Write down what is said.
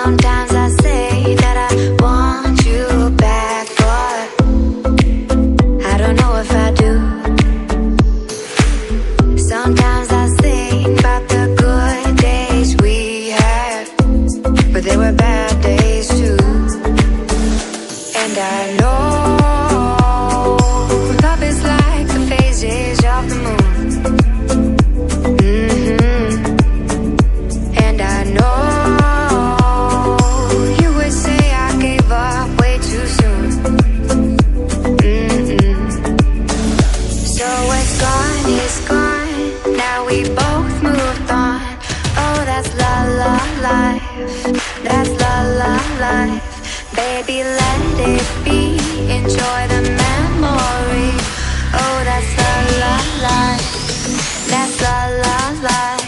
Sometimes I say that I want you back, but I don't know if I do. Sometimes I think about the good days we had, but they were bad days too. And I know love is like the phases of the moon. And I know you would say I gave up way too soon. So it's gone, it's gone. Now we both moved on. Oh, that's la la life. That's la la life. Baby, let it be. Enjoy the memory. Oh, that's la la life. That's la la life.